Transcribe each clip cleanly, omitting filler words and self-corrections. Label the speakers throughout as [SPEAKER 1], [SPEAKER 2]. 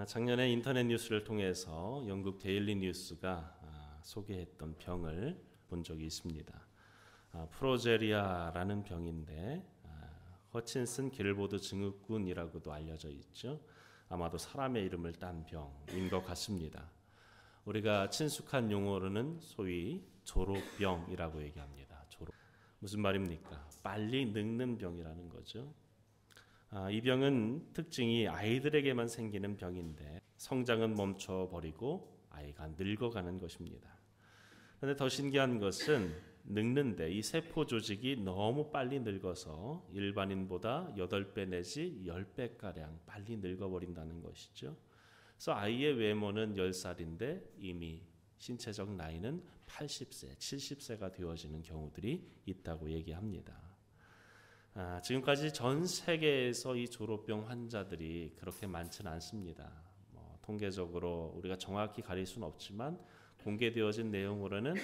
[SPEAKER 1] 작년에 인터넷 뉴스를 통해서 영국 데일리 뉴스가 소개했던 병을 본 적이 있습니다. 프로제리아라는 병인데 허친슨 길보드 증후군이라고도 알려져 있죠. 아마도 사람의 이름을 딴 병인 것 같습니다. 우리가 친숙한 용어로는 소위 졸업병이라고 얘기합니다. 무슨 말입니까? 빨리 늙는 병이라는 거죠. 이 병은 특징이 아이들에게만 생기는 병인데 성장은 멈춰버리고 아이가 늙어가는 것입니다. 그런데 더 신기한 것은 늙는데 이 세포 조직이 너무 빨리 늙어서 일반인보다 8배 내지 10배가량 빨리 늙어버린다는 것이죠. 그래서 아이의 외모는 10살인데 이미 신체적 나이는 80세, 70세가 되어지는 경우들이 있다고 얘기합니다. 지금까지 전 세계에서 이 졸업병 환자들이 그렇게 많지는 않습니다. 통계적으로 우리가 정확히 가릴 수는 없지만 공개되어진 내용으로는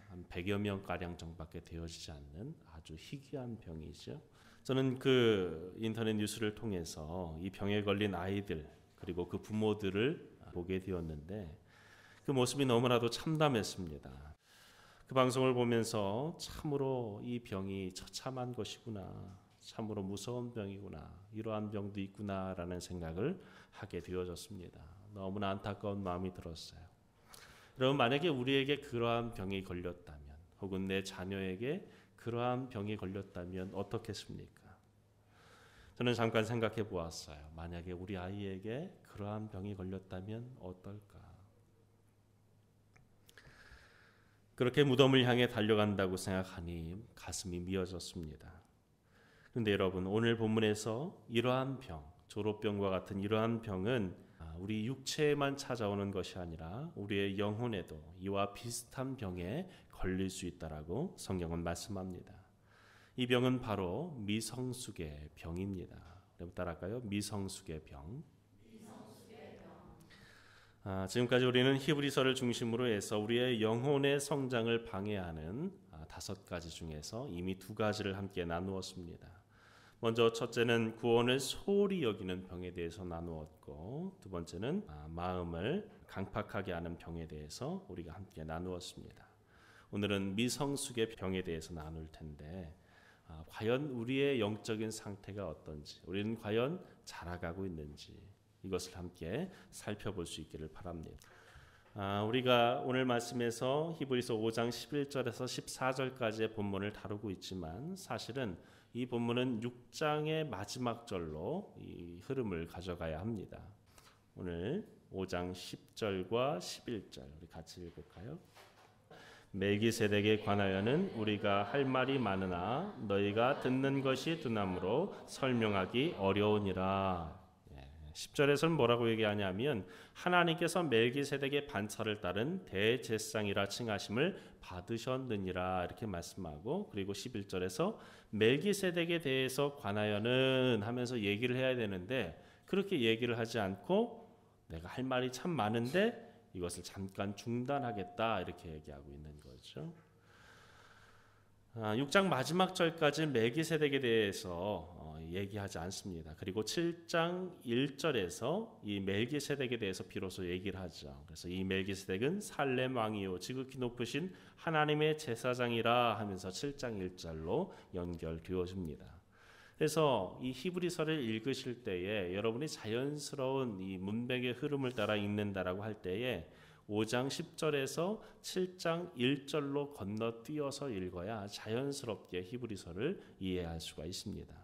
[SPEAKER 1] 한 100여 명가량 정도밖에 되어지지 않는 아주 희귀한 병이죠. 저는 그 인터넷 뉴스를 통해서 이 병에 걸린 아이들 그리고 그 부모들을 보게 되었는데 그 모습이 너무나도 참담했습니다. 그 방송을 보면서 참으로 이 병이 처참한 것이구나, 참으로 무서운 병이구나, 이러한 병도 있구나라는 생각을 하게 되어졌습니다. 너무나 안타까운 마음이 들었어요. 여러분, 만약에 우리에게 그러한 병이 걸렸다면 혹은 내 자녀에게 그러한 병이 걸렸다면 어떻겠습니까? 저는 잠깐 생각해 보았어요. 만약에 우리 아이에게 그러한 병이 걸렸다면 어떨까? 그렇게 무덤을 향해 달려간다고 생각하니 가슴이 미어졌습니다. 그런데 여러분, 오늘 본문에서 이러한 병, 졸업병과 같은 이러한 병은 우리 육체에만 찾아오는 것이 아니라 우리의 영혼에도 이와 비슷한 병에 걸릴 수 있다라고 성경은 말씀합니다. 이 병은 바로 미성숙의 병입니다. 여러분 따라할까요? 미성숙의 병. 지금까지 우리는 히브리서를 중심으로 해서 우리의 영혼의 성장을 방해하는 5가지 중에서 이미 2가지를 함께 나누었습니다. 먼저 첫째는 구원을 소홀히 여기는 병에 대해서 나누었고, 두 번째는 마음을 강팍하게 하는 병에 대해서 우리가 함께 나누었습니다. 오늘은 미성숙의 병에 대해서 나눌 텐데 과연 우리의 영적인 상태가 어떤지, 우리는 과연 자라가고 있는지 이것을 함께 살펴볼 수 있기를 바랍니다. 우리가 오늘 말씀에서 히브리서 5장 11절에서 14절까지의 본문을 다루고 있지만 사실은 이 본문은 6장의 마지막 절로 이 흐름을 가져가야 합니다. 오늘 5장 10절과 11절 우리 같이 읽을까요? 멜기세덱에 관하여는 우리가 할 말이 많으나 너희가 듣는 것이 두나무로 설명하기 어려우니라. 10절에서는 뭐라고 얘기하냐면 하나님께서 멜기세덱의 반차를 따른 대제사장이라 칭하심을 받으셨느니라 이렇게 말씀하고, 그리고 11절에서 멜기세덱에 대해서 관하여는 하면서 얘기를 해야 되는데 그렇게 얘기를 하지 않고 내가 할 말이 참 많은데 이것을 잠깐 중단하겠다 이렇게 얘기하고 있는 거죠. 6장 마지막 절까지 멜기세덱에 대해서 얘기하지 않습니다. 그리고 7장 1절에서 이 멜기세덱에 대해서 비로소 얘기를 하죠. 그래서 이 멜기세덱은 살렘 왕이요 지극히 높으신 하나님의 제사장이라 하면서 7장 1절로 연결되어집니다. 그래서 이 히브리서를 읽으실 때에 여러분이 자연스러운 이 문맥의 흐름을 따라 읽는다라고 할 때에 5장 10절에서 7장 1절로 건너뛰어서 읽어야 자연스럽게 히브리서를 이해할 수가 있습니다.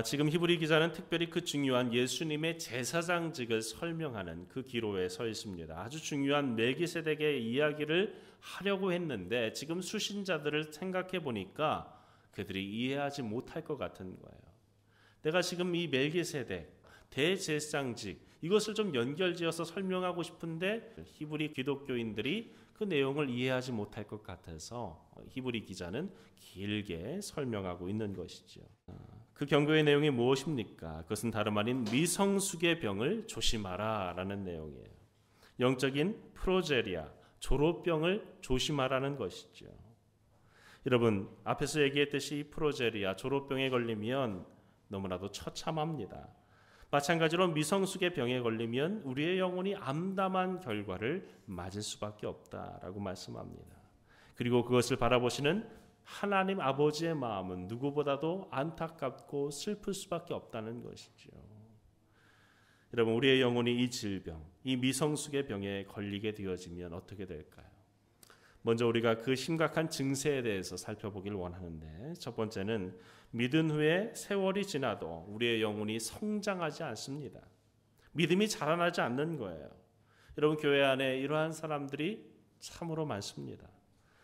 [SPEAKER 1] 지금 히브리 기자는 특별히 그 중요한 예수님의 제사장직을 설명하는 그 기로에 서 있습니다. 아주 중요한 멜기세덱의 이야기를 하려고 했는데 지금 수신자들을 생각해 보니까 그들이 이해하지 못할 것 같은 거예요. 내가 지금 이 멜기세덱 대제사장직 이것을 좀 연결지어서 설명하고 싶은데 히브리 기독교인들이 그 내용을 이해하지 못할 것 같아서 히브리 기자는 길게 설명하고 있는 것이죠. 그 경고의 내용이 무엇입니까? 그것은 다름 아닌 미성숙의 병을 조심하라 라는 내용이에요. 영적인 프로제리아, 졸업병을 조심하라는 것이죠. 여러분, 앞에서 얘기했듯이 프로제리아, 졸업병에 걸리면 너무나도 처참합니다. 마찬가지로 미성숙의 병에 걸리면 우리의 영혼이 암담한 결과를 맞을 수밖에 없다라고 말씀합니다. 그리고 그것을 바라보시는 하나님 아버지의 마음은 누구보다도 안타깝고 슬플 수밖에 없다는 것이죠. 여러분, 우리의 영혼이 이 질병, 이 미성숙의 병에 걸리게 되어지면 어떻게 될까요? 먼저 우리가 그 심각한 증세에 대해서 살펴보길 원하는데, 첫 번째는 믿은 후에 세월이 지나도 우리의 영혼이 성장하지 않습니다. 믿음이 자라나지 않는 거예요. 여러분, 교회 안에 이러한 사람들이 참으로 많습니다.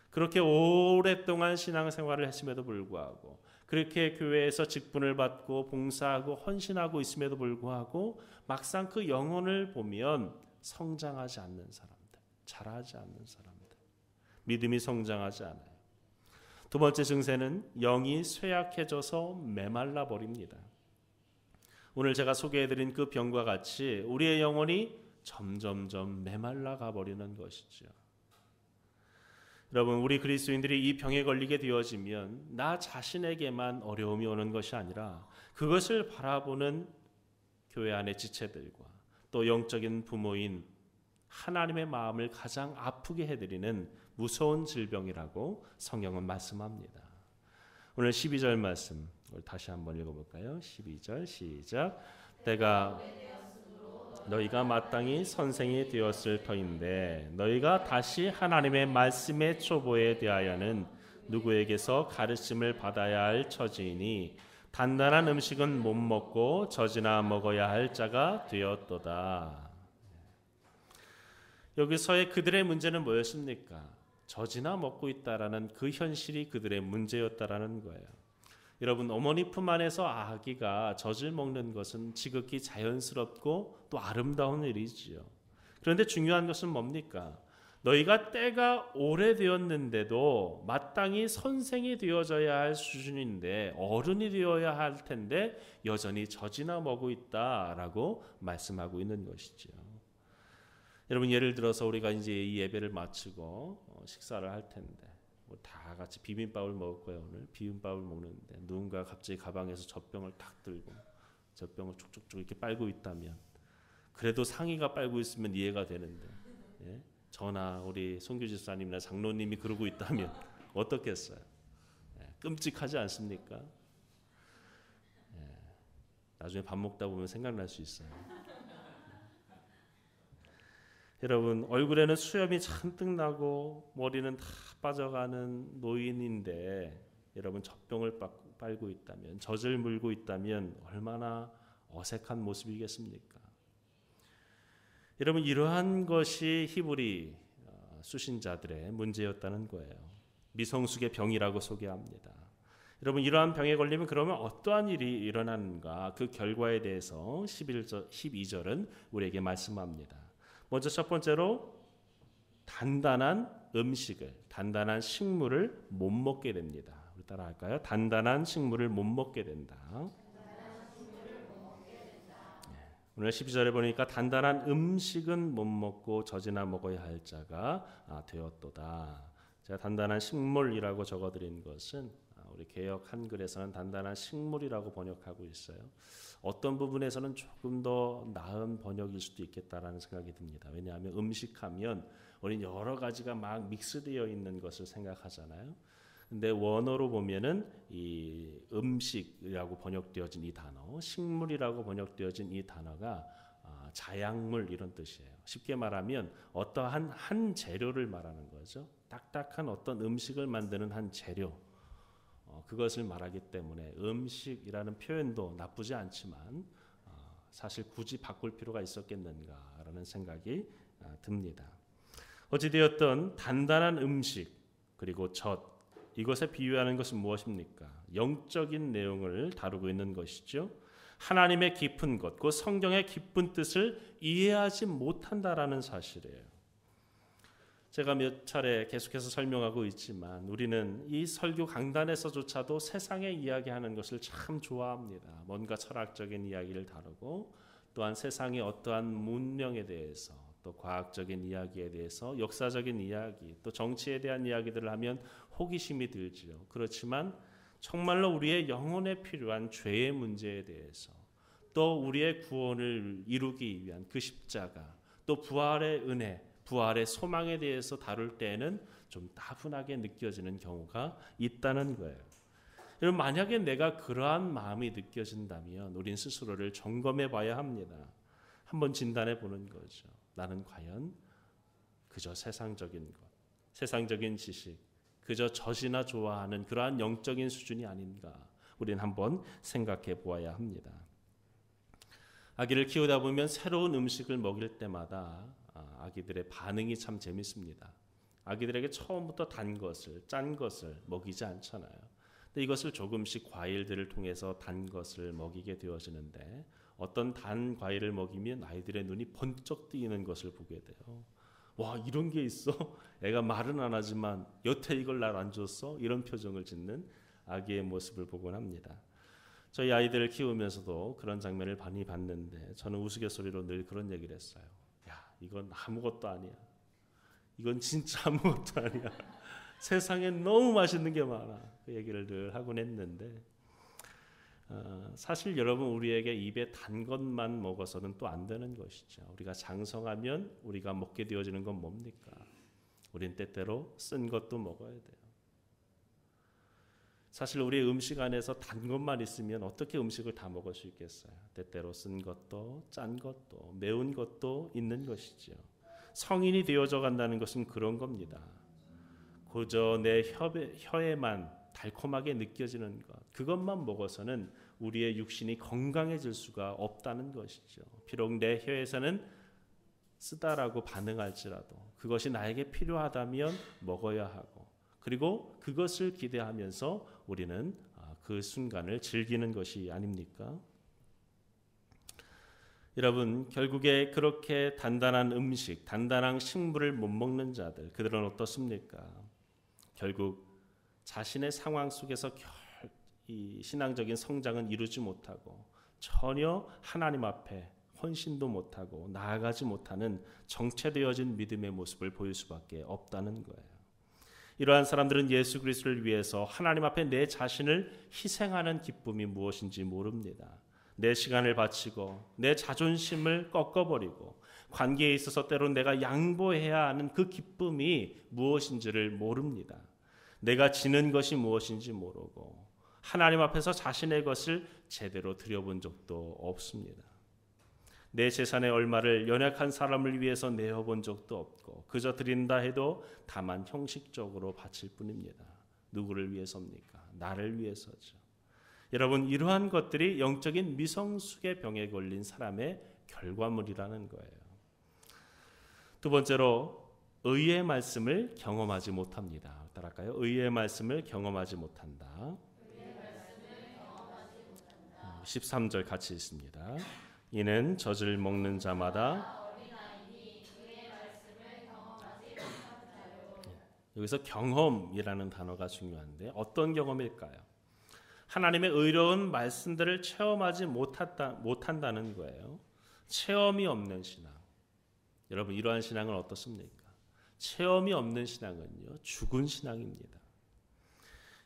[SPEAKER 1] 그렇게 오랫동안 신앙생활을 했음에도 불구하고, 그렇게 교회에서 직분을 받고 봉사하고 헌신하고 있음에도 불구하고 막상 그 영혼을 보면 성장하지 않는 사람들, 자라지 않는 사람들, 믿음이 성장하지 않아요. 두 번째 증세는 영이 쇠약해져서 메말라 버립니다. 오늘 제가 소개해드린 그 병과 같이 우리의 영혼이 점점점 메말라 가버리는 것이죠. 여러분, 우리 그리스도인들이 이 병에 걸리게 되어지면 나 자신에게만 어려움이 오는 것이 아니라 그것을 바라보는 교회 안의 지체들과 또 영적인 부모인 하나님의 마음을 가장 아프게 해드리는 무서운 질병이라고 성경은 말씀합니다. 오늘 12절 말씀 다시 한번 읽어볼까요? 12절 시작. 때가 너희가 마땅히 선생이 되었을 터인데 너희가 다시 하나님의 말씀의 초보에 대하여는 누구에게서 가르침을 받아야 할 처지이니 단단한 음식은 못 먹고 젖이나 먹어야 할 자가 되었도다. 여기서의 그들의 문제는 뭐였습니까? 젖이나 먹고 있다라는 그 현실이 그들의 문제였다라는 거예요. 여러분, 어머니 품 안에서 아기가 젖을 먹는 것은 지극히 자연스럽고 또 아름다운 일이지요. 그런데 중요한 것은 뭡니까? 너희가 때가 오래되었는데도 마땅히 선생이 되어져야 할 수준인데 어른이 되어야 할 텐데 여전히 젖이나 먹고 있다라고 말씀하고 있는 것이죠. 여러분, 예를 들어서 우리가 이제 이 예배를 마치고 식사를 할 텐데 다 같이 비빔밥을 먹을 거예요. 오늘 비빔밥을 먹는데 누군가 갑자기 가방에서 젖병을 탁 들고 젖병을 쭉쭉쭉 이렇게 빨고 있다면, 그래도 상의가 빨고 있으면 이해가 되는데, 예? 저나 우리 송규 집사님이나 장로님이 그러고 있다면 어떻겠어요? 예, 끔찍하지 않습니까? 예, 나중에 밥 먹다 보면 생각날 수 있어요. 여러분, 얼굴에는 수염이 잔뜩 나고 머리는 다 빠져가는 노인인데 여러분, 젖병을 빨고 있다면, 젖을 물고 있다면 얼마나 어색한 모습이겠습니까? 여러분, 이러한 것이 히브리 수신자들의 문제였다는 거예요. 미성숙의 병이라고 소개합니다. 여러분, 이러한 병에 걸리면 그러면 어떠한 일이 일어나는가, 그 결과에 대해서 12절은 우리에게 말씀합니다. 먼저 첫 번째로 단단한 음식을, 단단한 식물을 못 먹게 됩니다. 우리 따라 할까요? 단단한 식물을 못 먹게 된다. 오늘 12절에 보니까 단단한 음식은 못 먹고 젖이나 먹어야 할 자가 되었도다. 제가 단단한 식물이라고 적어드린 것은 우리 개역 한글에서는 단단한 식물이라고 번역하고 있어요. 어떤 부분에서는 조금 더 나은 번역일 수도 있겠다라는 생각이 듭니다. 왜냐하면 음식하면 우리는 여러 가지가 막 믹스되어 있는 것을 생각하잖아요. 근데 원어로 보면은 이 음식이라고 번역되어진 이 단어, 식물이라고 번역되어진 이 단어가 자약물 이런 뜻이에요. 쉽게 말하면 어떠한 한 재료를 말하는 거죠. 딱딱한 어떤 음식을 만드는 한 재료, 그것을 말하기 때문에 음식이라는 표현도 나쁘지 않지만 사실 굳이 바꿀 필요가 있었겠는가라는 생각이 듭니다. 어찌되었든 단단한 음식 그리고 젖, 이것에 비유하는 것은 무엇입니까? 영적인 내용을 다루고 있는 것이죠. 하나님의 깊은 것, 그 성경의 깊은 뜻을 이해하지 못한다라는 사실이에요. 제가 몇 차례 계속해서 설명하고 있지만 우리는 이 설교 강단에서조차도 세상의 이야기하는 것을 참 좋아합니다. 뭔가 철학적인 이야기를 다루고 또한 세상의 어떠한 문명에 대해서, 또 과학적인 이야기에 대해서, 역사적인 이야기, 또 정치에 대한 이야기들을 하면 호기심이 들지요. 그렇지만 정말로 우리의 영혼에 필요한 죄의 문제에 대해서, 또 우리의 구원을 이루기 위한 그 십자가, 또 부활의 은혜, 부활의 소망에 대해서 다룰 때에는 좀 따분하게 느껴지는 경우가 있다는 거예요. 여러분, 만약에 내가 그러한 마음이 느껴진다면 우린 스스로를 점검해 봐야 합니다. 한번 진단해 보는 거죠. 나는 과연 그저 세상적인 것, 세상적인 지식, 그저 젖이나 좋아하는 그러한 영적인 수준이 아닌가, 우린 한번 생각해 보아야 합니다. 아기를 키우다 보면 새로운 음식을 먹일 때마다 아기들의 반응이 참 재밌습니다. 아기들에게 처음부터 단 것을, 짠 것을 먹이지 않잖아요. 근데 이것을 조금씩 과일들을 통해서 단 것을 먹이게 되어지는데, 어떤 단 과일을 먹이면 아이들의 눈이 번쩍 뜨이는 것을 보게 돼요. 와, 이런 게 있어? 애가 말은 안 하지만 여태 이걸 날 안 줬어? 이런 표정을 짓는 아기의 모습을 보곤 합니다. 저희 아이들을 키우면서도 그런 장면을 많이 봤는데, 저는 우스갯소리로 늘 그런 얘기를 했어요. 야, 이건 아무것도 아니야. 이건 진짜 아무것도 아니야. 세상에 너무 맛있는 게 많아. 그 얘기를 늘 하곤 했는데, 사실 여러분, 우리에게 입에 단 것만 먹어서는 또 안 되는 것이죠. 우리가 장성하면 우리가 먹게 되어지는 건 뭡니까? 우린 때때로 쓴 것도 먹어야 돼요. 사실 우리의 음식 안에서 단 것만 있으면 어떻게 음식을 다 먹을 수 있겠어요? 때때로 쓴 것도, 짠 것도, 매운 것도 있는 것이죠. 성인이 되어져 간다는 것은 그런 겁니다. 그저 내 혀에만 달콤하게 느껴지는 것, 그것만 먹어서는 우리의 육신이 건강해질 수가 없다는 것이죠. 비록 내 혀에서는 쓰다라고 반응할지라도 그것이 나에게 필요하다면 먹어야 하고, 그리고 그것을 기대하면서 우리는 그 순간을 즐기는 것이 아닙니까? 여러분, 결국에 그렇게 단단한 음식, 단단한 식물을 못 먹는 자들, 그들은 어떻습니까? 결국 자신의 상황 속에서 이 신앙적인 성장은 이루지 못하고 전혀 하나님 앞에 헌신도 못하고 나아가지 못하는 정체되어진 믿음의 모습을 보일 수밖에 없다는 거예요. 이러한 사람들은 예수 그리스도를 위해서 하나님 앞에 내 자신을 희생하는 기쁨이 무엇인지 모릅니다. 내 시간을 바치고 내 자존심을 꺾어버리고 관계에 있어서 때론 내가 양보해야 하는 그 기쁨이 무엇인지를 모릅니다. 내가 지는 것이 무엇인지 모르고 하나님 앞에서 자신의 것을 제대로 드려본 적도 없습니다. 내 재산의 얼마를 연약한 사람을 위해서 내어본 적도 없고 그저 드린다 해도 다만 형식적으로 바칠 뿐입니다. 누구를 위해서입니까? 나를 위해서죠. 여러분, 이러한 것들이 영적인 미성숙의 병에 걸린 사람의 결과물이라는 거예요. 두 번째로, 의의 말씀을 경험하지 못합니다. 따라할까요? 의의 말씀을 경험하지 못한다. 13절 같이 읽습니다. 이는 젖을 먹는 자마다, 여기서 경험이라는 단어가 중요한데 어떤 경험일까요? 하나님의 의로운 말씀들을 체험하지 못한다는 거예요. 체험이 없는 신앙. 여러분, 이러한 신앙은 어떻습니까? 체험이 없는 신앙은요, 죽은 신앙입니다.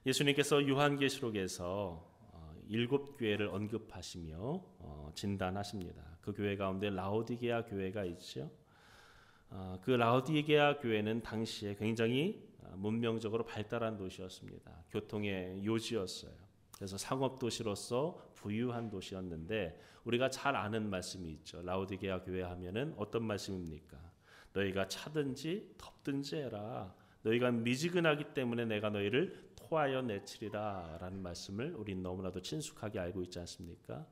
[SPEAKER 1] 예수님께서 요한계시록에서 7교회를 언급하시며 진단하십니다. 그 교회 가운데 라오디게아 교회가 있죠. 그 라오디게아 교회는 당시에 굉장히 문명적으로 발달한 도시였습니다. 교통의 요지였어요. 그래서 상업도시로서 부유한 도시였는데, 우리가 잘 아는 말씀이 있죠. 라오디게아 교회 하면은 어떤 말씀입니까? 너희가 차든지 덥든지 해라. 너희가 미지근하기 때문에 내가 너희를 토하여 내치리라 라는 말씀을 우린 너무나도 친숙하게 알고 있지 않습니까?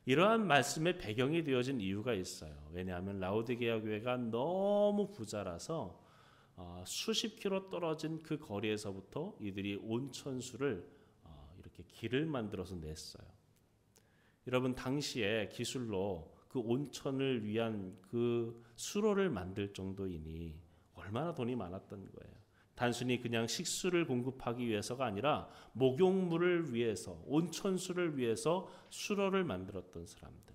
[SPEAKER 1] 이러한 말씀의 배경이 되어진 이유가 있어요. 왜냐하면 라오디게아 교회가 너무 부자라서 수십 킬로 떨어진 그 거리에서부터 이들이 온천수를 이렇게 길을 만들어서 냈어요. 여러분, 당시에 기술로 그 온천을 위한 그 수로를 만들 정도이니 얼마나 돈이 많았던 거예요. 단순히 그냥 식수를 공급하기 위해서가 아니라 목욕물을 위해서, 온천수를 위해서 수로를 만들었던 사람들.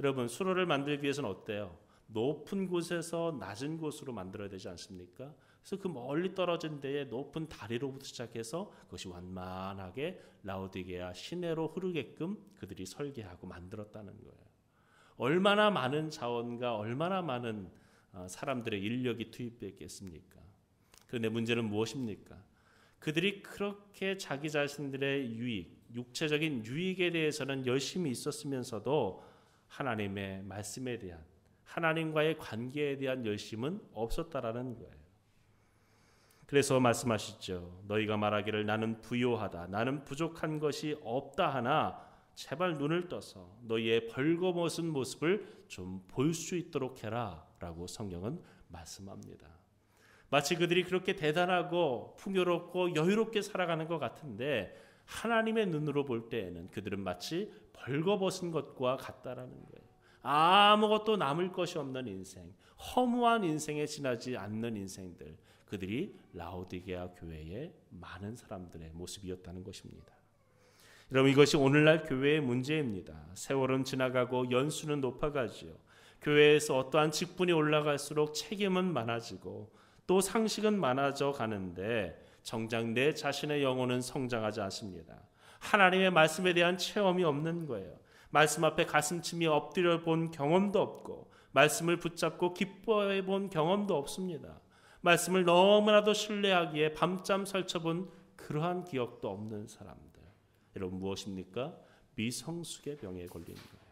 [SPEAKER 1] 여러분, 수로를 만들기 위해서는 어때요? 높은 곳에서 낮은 곳으로 만들어야 되지 않습니까? 그래서 그 멀리 떨어진 데에 높은 다리로부터 시작해서 그것이 완만하게 라오디게아 시내로 흐르게끔 그들이 설계하고 만들었다는 거예요. 얼마나 많은 자원과 얼마나 많은 사람들의 인력이 투입됐겠습니까? 그런데 문제는 무엇입니까? 그들이 그렇게 자기 자신들의 유익, 육체적인 유익에 대해서는 열심히 있었으면서도 하나님의 말씀에 대한, 하나님과의 관계에 대한 열심은 없었다라는 거예요. 그래서 말씀하시죠. 너희가 말하기를 나는 부요하다, 나는 부족한 것이 없다 하나 제발 눈을 떠서 너희의 벌거벗은 모습을 좀 볼 수 있도록 해라 라고 성경은 말씀합니다. 마치 그들이 그렇게 대단하고 풍요롭고 여유롭게 살아가는 것 같은데 하나님의 눈으로 볼 때에는 그들은 마치 벌거벗은 것과 같다라는 거예요. 아무것도 남을 것이 없는 인생, 허무한 인생에 지나지 않는 인생들, 그들이 라오디게아 교회의 많은 사람들의 모습이었다는 것입니다. 여러분, 이것이 오늘날 교회의 문제입니다. 세월은 지나가고 연수는 높아가지요. 교회에서 어떠한 직분이 올라갈수록 책임은 많아지고 또 상식은 많아져 가는데 정작 내 자신의 영혼은 성장하지 않습니다. 하나님의 말씀에 대한 체험이 없는 거예요. 말씀 앞에 가슴치미 엎드려 본 경험도 없고 말씀을 붙잡고 기뻐해 본 경험도 없습니다. 말씀을 너무나도 신뢰하기에 밤잠 설쳐본 그러한 기억도 없는 사람들. 여러분, 무엇입니까? 미성숙의 병에 걸린 거예요.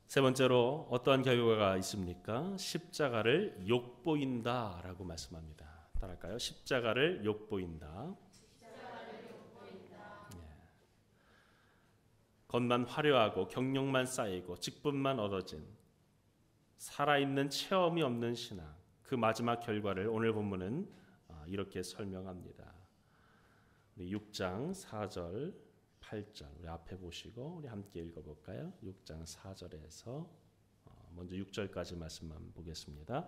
[SPEAKER 1] 세 번째로 어떠한 결과가 있습니까? 십자가를 욕보인다라고 말씀합니다. 따라할까요? 십자가를 욕보인다. 겉만 화려하고 경력만 쌓이고 직분만 얻어진 살아있는 체험이 없는 신앙, 그 마지막 결과를 오늘 본문은 이렇게 설명합니다. 6장 4절 8절 우리 앞에 보시고 우리 함께 읽어볼까요? 6장 4절에서 먼저 6절까지 말씀만 보겠습니다.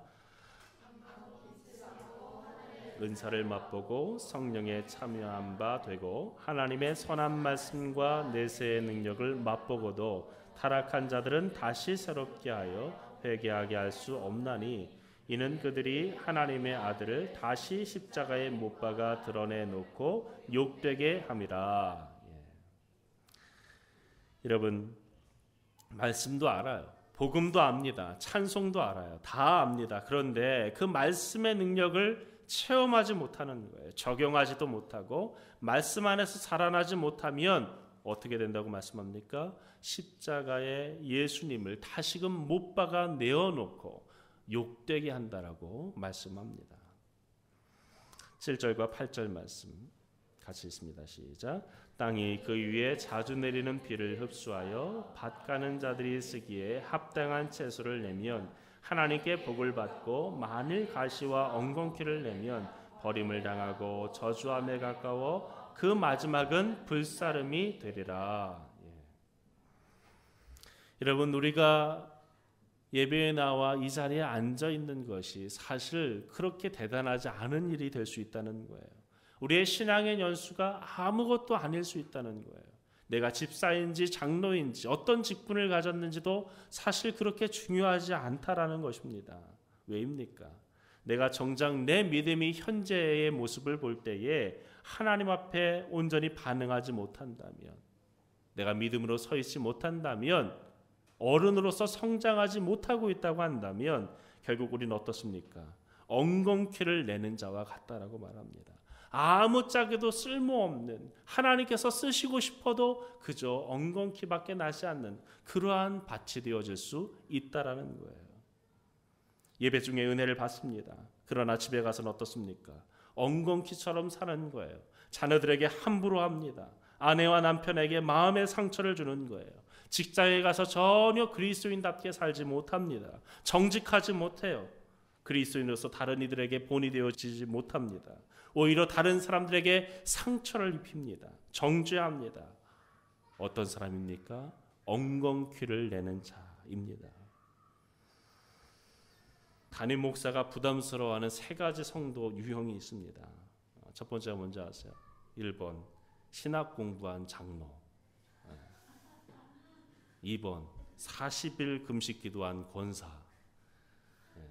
[SPEAKER 1] 은사를 맛보고 성령에 참여한 바 되고 하나님의 선한 말씀과 내세의 능력을 맛보고도 타락한 자들은 다시 새롭게 하여 회개하게 할 수 없나니 이는 그들이 하나님의 아들을 다시 십자가에 못 박아 드러내놓고 욕되게 함이라. 여러분, 말씀도 알아요. 복음도 압니다. 찬송도 알아요. 다 압니다. 그런데 그 말씀의 능력을 체험하지 못하는 거예요. 적용하지도 못하고 말씀 안에서 살아나지 못하면 어떻게 된다고 말씀합니까? 십자가에 예수님을 다시금 못 박아 내어놓고 욕되게 한다라고 말씀합니다. 7절과 8절 말씀 같이 읽습니다. 시작. 땅이 그 위에 자주 내리는 비를 흡수하여 밭 가는 자들이 쓰기에 합당한 채소를 내면 하나님께 복을 받고 만일 가시와 엉겅퀴를 내면 버림을 당하고 저주함에 가까워 그 마지막은 불사름이 되리라. 여러분, 우리가 예배에 나와 이 자리에 앉아 있는 것이 사실 그렇게 대단하지 않은 일이 될 수 있다는 거예요. 우리의 신앙의 연수가 아무것도 아닐 수 있다는 거예요. 내가 집사인지 장로인지 어떤 직분을 가졌는지도 사실 그렇게 중요하지 않다라는 것입니다. 왜입니까? 내가 정작 내 믿음이 현재의 모습을 볼 때에 하나님 앞에 온전히 반응하지 못한다면, 내가 믿음으로 서 있지 못한다면, 어른으로서 성장하지 못하고 있다고 한다면 결국 우리는 어떻습니까? 엉겅퀴를 내는 자와 같다라고 말합니다. 아무짝에도 쓸모없는, 하나님께서 쓰시고 싶어도 그저 엉겅퀴밖에 나지 않는 그러한 밭이 되어질 수 있다라는 거예요. 예배 중에 은혜를 받습니다. 그러나 집에 가서는 어떻습니까? 엉겅퀴처럼 사는 거예요. 자녀들에게 함부로 합니다. 아내와 남편에게 마음의 상처를 주는 거예요. 직장에 가서 전혀 그리스도인답게 살지 못합니다. 정직하지 못해요. 그리스도인으로서 다른 이들에게 본이 되어지지 못합니다. 오히려 다른 사람들에게 상처를 입힙니다. 정죄합니다. 어떤 사람입니까? 엉겅퀴를 내는 자입니다. 담임 목사가 부담스러워하는 세 가지 성도 유형이 있습니다. 첫 번째가 뭔지 아세요? 1번 신학 공부한 장로, 2번 40일 금식 기도한 권사,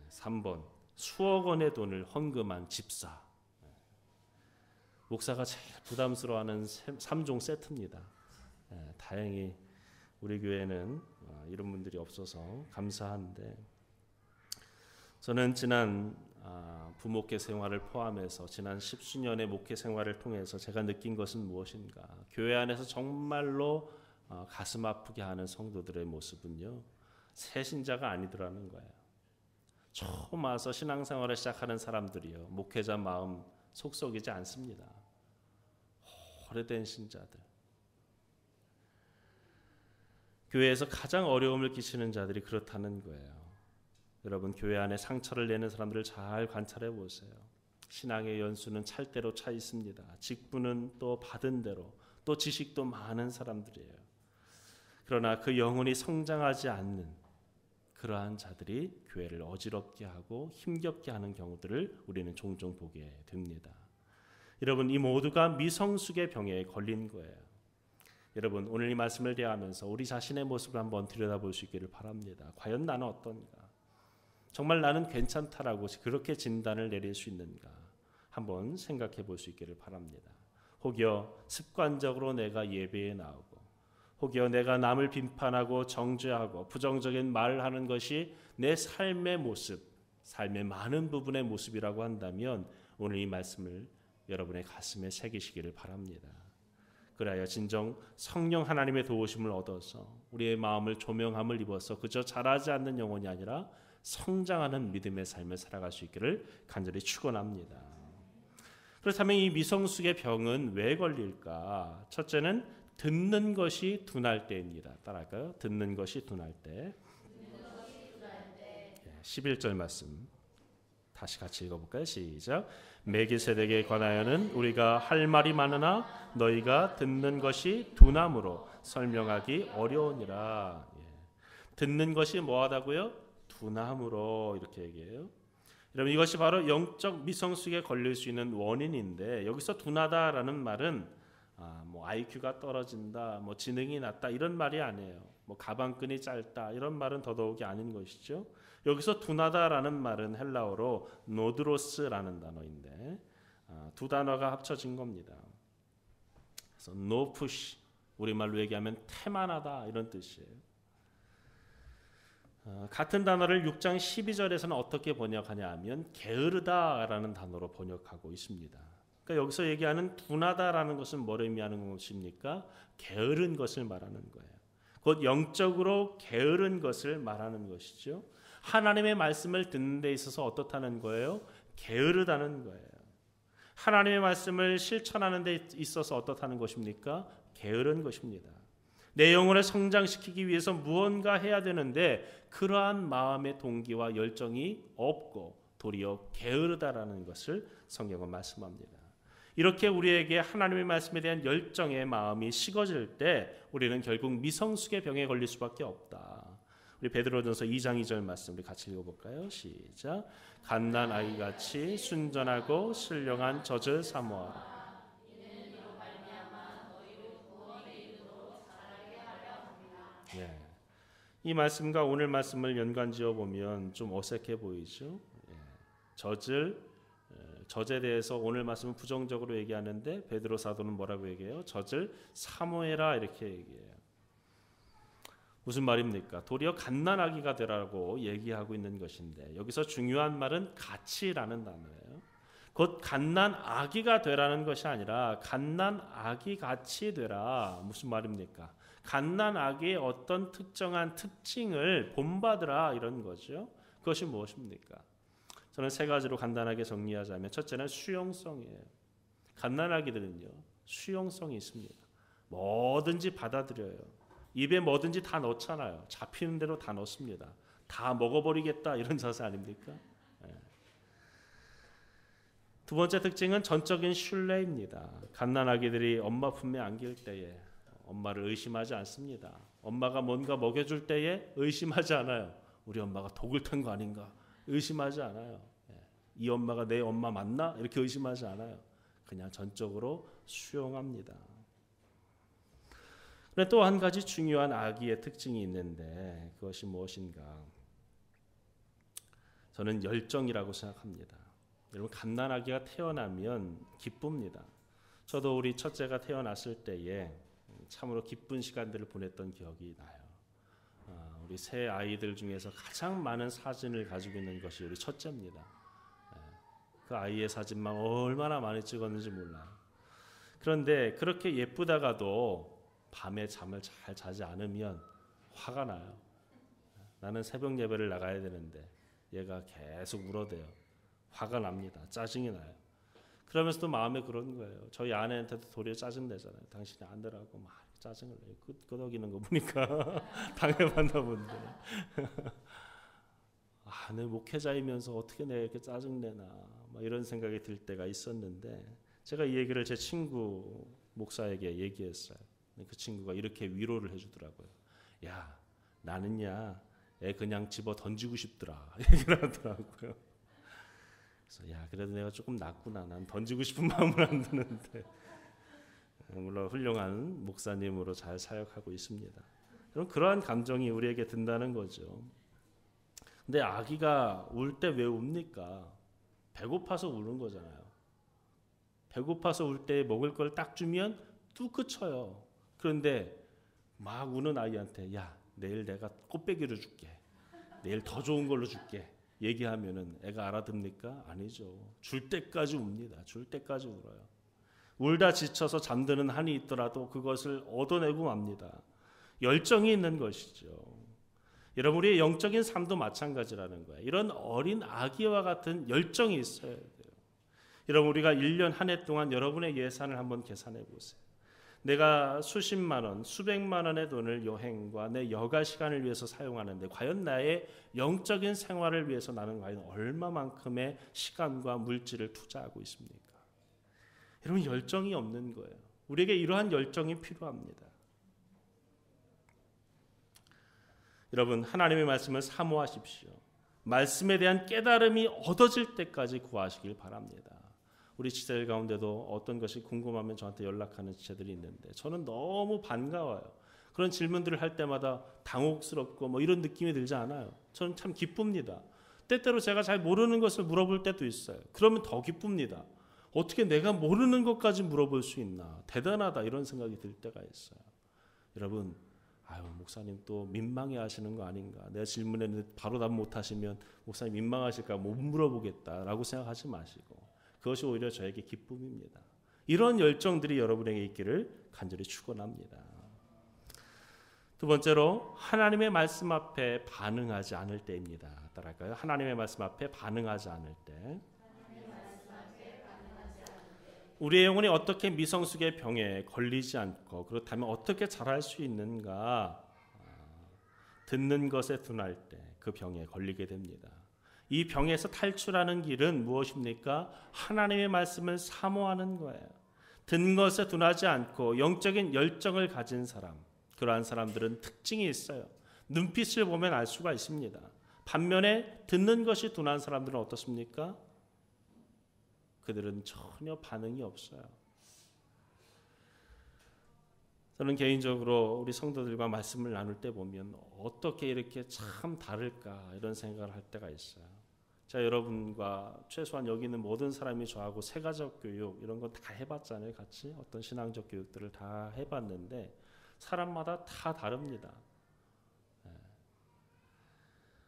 [SPEAKER 1] 3번 수억 원의 돈을 헌금한 집사. 목사가 제일 부담스러워하는 3종 세트입니다. 다행히 우리 교회는 이런 분들이 없어서 감사한데, 저는 지난 부목회 생활을 포함해서 지난 10수년의 목회 생활을 통해서 제가 느낀 것은 무엇인가? 교회 안에서 정말로 가슴 아프게 하는 성도들의 모습은요, 새 신자가 아니더라는 거예요. 처음 와서 신앙생활을 시작하는 사람들이요, 목회자 마음 속썩이지 않습니다. 오래된 신자들, 교회에서 가장 어려움을 끼치는 자들이 그렇다는 거예요. 여러분, 교회 안에 상처를 내는 사람들을 잘 관찰해 보세요. 신앙의 연수는 찰 대로 차 있습니다. 직분은 또 받은 대로, 또 지식도 많은 사람들이에요. 그러나 그 영혼이 성장하지 않는 그러한 자들이 교회를 어지럽게 하고 힘겹게 하는 경우들을 우리는 종종 보게 됩니다. 여러분, 이 모두가 미성숙의 병에 걸린 거예요. 여러분, 오늘 이 말씀을 대하면서 우리 자신의 모습을 한번 들여다볼 수 있기를 바랍니다. 과연 나는 어떤가? 정말 나는 괜찮다라고 그렇게 진단을 내릴 수 있는가? 한번 생각해 볼 수 있기를 바랍니다. 혹여 습관적으로 내가 예배에 나오고, 혹여 내가 남을 비판하고 정죄하고 부정적인 말을 하는 것이 내 삶의 모습, 삶의 많은 부분의 모습이라고 한다면 오늘 이 말씀을 여러분의 가슴에 새기시기를 바랍니다. 그래야 진정 성령 하나님의 도우심을 얻어서 우리의 마음을 조명함을 입어서 그저 자라지 않는 영혼이 아니라 성장하는 믿음의 삶을 살아갈 수 있기를 간절히 축원합니다. 그렇다면 이 미성숙의 병은 왜 걸릴까? 첫째는 듣는 것이 둔할 때입니다. 따라할까요? 듣는 것이 둔할 때. 11절 말씀 다시 같이 읽어볼까요? 시작. 멜기세덱에 관하여는 우리가 할 말이 많으나 너희가 듣는 것이 둔함으로 설명하기 어려우니라. 듣는 것이 뭐하다고요? 둔함으로, 이렇게 얘기해요. 여러분, 이것이 바로 영적 미성숙에 걸릴 수 있는 원인인데, 여기서 둔하다라는 말은 뭐 IQ가 떨어진다, 뭐 지능이 낮다 이런 말이 아니에요. 뭐 가방끈이 짧다 이런 말은 더더욱이 아닌 것이죠. 여기서 둔하다라는 말은 헬라어로 노드로스라는 단어인데 두 단어가 합쳐진 겁니다. 그래서 no push, 우리말로 얘기하면 태만하다 이런 뜻이에요. 같은 단어를 6장 12절에서는 어떻게 번역하냐 하면 게으르다라는 단어로 번역하고 있습니다. 그러니까 여기서 얘기하는 둔하다라는 것은 뭘 의미하는 것입니까? 게으른 것을 말하는 거예요. 곧 영적으로 게으른 것을 말하는 것이죠. 하나님의 말씀을 듣는 데 있어서 어떻다는 거예요? 게으르다는 거예요. 하나님의 말씀을 실천하는 데 있어서 어떻다는 것입니까? 게으른 것입니다. 내 영혼을 성장시키기 위해서 무언가 해야 되는데 그러한 마음의 동기와 열정이 없고 도리어 게으르다라는 것을 성경은 말씀합니다. 이렇게 우리에게 하나님의 말씀에 대한 열정의 마음이 식어질 때 우리는 결국 미성숙의 병에 걸릴 수밖에 없다. 우리 베드로전서 2장 2절 말씀 우리 같이 읽어볼까요? 시작. 갓난 아이같이 순전하고 신령한 젖을 사모하라. 네. 이 말씀과 오늘 말씀을 연관지어 보면 좀 어색해 보이죠. 젖에 대해서 오늘 말씀은 부정적으로 얘기하는데 베드로 사도는 뭐라고 얘기해요? 젖을 사모해라 이렇게 얘기해요. 무슨 말입니까? 도리어 갓난아기가 되라고 얘기하고 있는 것인데 여기서 중요한 말은 같이라는 단어예요. 곧 갓난아기가 되라는 것이 아니라 갓난아기 같이 되라. 무슨 말입니까? 갓난아기의 어떤 특정한 특징을 본받으라 이런 거죠. 그것이 무엇입니까? 저는 세 가지로 간단하게 정리하자면 첫째는 수용성이에요. 갓난아기들은요 수용성이 있습니다. 뭐든지 받아들여요. 입에 뭐든지 다 넣잖아요. 잡히는 대로 다 넣습니다. 다 먹어버리겠다 이런 자세 아닙니까? 두 번째 특징은 전적인 신뢰입니다. 갓난아기들이 엄마 품에 안길 때에 엄마를 의심하지 않습니다. 엄마가 뭔가 먹여줄 때에 의심하지 않아요. 우리 엄마가 독을 탄 거 아닌가 의심하지 않아요. 이 엄마가 내 엄마 맞나 이렇게 의심하지 않아요. 그냥 전적으로 수용합니다. 그런데 또 한 가지 중요한 아기의 특징이 있는데 그것이 무엇인가? 저는 열정이라고 생각합니다. 여러분, 갓난아기가 태어나면 기쁩니다. 저도 우리 첫째가 태어났을 때에 참으로 기쁜 시간들을 보냈던 기억이 나요. 우리 세 아이들 중에서 가장 많은 사진을 가지고 있는 것이 우리 첫째입니다. 그 아이의 사진만 얼마나 많이 찍었는지 몰라요. 그런데 그렇게 예쁘다가도 밤에 잠을 잘 자지 않으면 화가 나요. 나는 새벽 예배를 나가야 되는데 얘가 계속 울어대요. 화가 납니다. 짜증이 나요. 그러면서도 마음에 그런 거예요. 저희 아내한테도 도리어 짜증 내잖아요. 당신이 안 되라고 막 짜증을 내요. 끄덕이는 거 보니까 당해봤나 본데. 내 목회자이면서 어떻게 내가 이렇게 짜증 내나 막 이런 생각이 들 때가 있었는데 제가 이 얘기를 제 친구 목사에게 얘기했어요. 그 친구가 이렇게 위로를 해주더라고요. 야, 나는야 애 그냥 집어 던지고 싶더라 얘기를 하더라고요. 그래서 야, 그래도 내가 조금 낫구나. 난 던지고 싶은 마음은 안 드는데. 물론 훌륭한 목사님으로 잘 사역하고 있습니다. 그럼 그러한 감정이 우리에게 든다는 거죠. 근데 아기가 울 때 왜 웁니까? 배고파서 우는 거잖아요. 배고파서 울 때 먹을 걸 딱 주면 뚝 그쳐요. 그런데 막 우는 아이한테 야, 내일 내가 꽃배기를 줄게. 내일 더 좋은 걸로 줄게. 얘기하면은 애가 알아듣습니까? 아니죠. 줄 때까지 웁니다. 줄 때까지 울어요. 울다 지쳐서 잠드는 한이 있더라도 그것을 얻어내고 맙니다. 열정이 있는 것이죠. 여러분, 우리의 영적인 삶도 마찬가지라는 거예요. 이런 어린 아기와 같은 열정이 있어야 돼요. 여러분, 우리가 1년 한 해 동안 여러분의 예산을 한번 계산해 보세요. 내가 수십만 원, 수백만 원의 돈을 여행과 내 여가 시간을 위해서 사용하는데 과연 나의 영적인 생활을 위해서 나는 과연 얼마만큼의 시간과 물질을 투자하고 있습니까? 여러분, 열정이 없는 거예요. 우리에게 이러한 열정이 필요합니다. 여러분, 하나님의 말씀을 사모하십시오. 말씀에 대한 깨달음이 얻어질 때까지 구하시길 바랍니다. 우리 지체들 가운데도 어떤 것이 궁금하면 저한테 연락하는 지체들이 있는데 저는 너무 반가워요. 그런 질문들을 할 때마다 당혹스럽고 뭐 이런 느낌이 들지 않아요. 저는 참 기쁩니다. 때때로 제가 잘 모르는 것을 물어볼 때도 있어요. 그러면 더 기쁩니다. 어떻게 내가 모르는 것까지 물어볼 수 있나? 대단하다 이런 생각이 들 때가 있어요. 여러분, 목사님 또 민망해 하시는 거 아닌가? 내 질문에는 바로 답 못 하시면 목사님 민망하실까 못 물어보겠다라고 생각하지 마시고 그것이 오히려 저에게 기쁨입니다. 이런 열정들이 여러분에게 있기를 간절히 축원합니다. 두 번째로 하나님의 말씀 앞에 반응하지 않을 때입니다. 따라할까요? 하나님의 말씀 앞에 반응하지 않을 때. 우리의 영혼이 어떻게 미성숙의 병에 걸리지 않고 그렇다면 어떻게 자랄 수 있는가? 듣는 것에 둔할 때 그 병에 걸리게 됩니다. 이 병에서 탈출하는 길은 무엇입니까? 하나님의 말씀을 사모하는 거예요. 듣는 것에 둔하지 않고 영적인 열정을 가진 사람, 그러한 사람들은 특징이 있어요. 눈빛을 보면 알 수가 있습니다. 반면에 듣는 것이 둔한 사람들은 어떻습니까? 그들은 전혀 반응이 없어요. 저는 개인적으로 우리 성도들과 말씀을 나눌 때 보면 어떻게 이렇게 참 다를까 이런 생각을 할 때가 있어요. 제가 여러분과 최소한 여기 있는 모든 사람이 저하고 세가적 교육 이런 거 다 해봤잖아요. 같이 어떤 신앙적 교육들을 다 해봤는데 사람마다 다 다릅니다.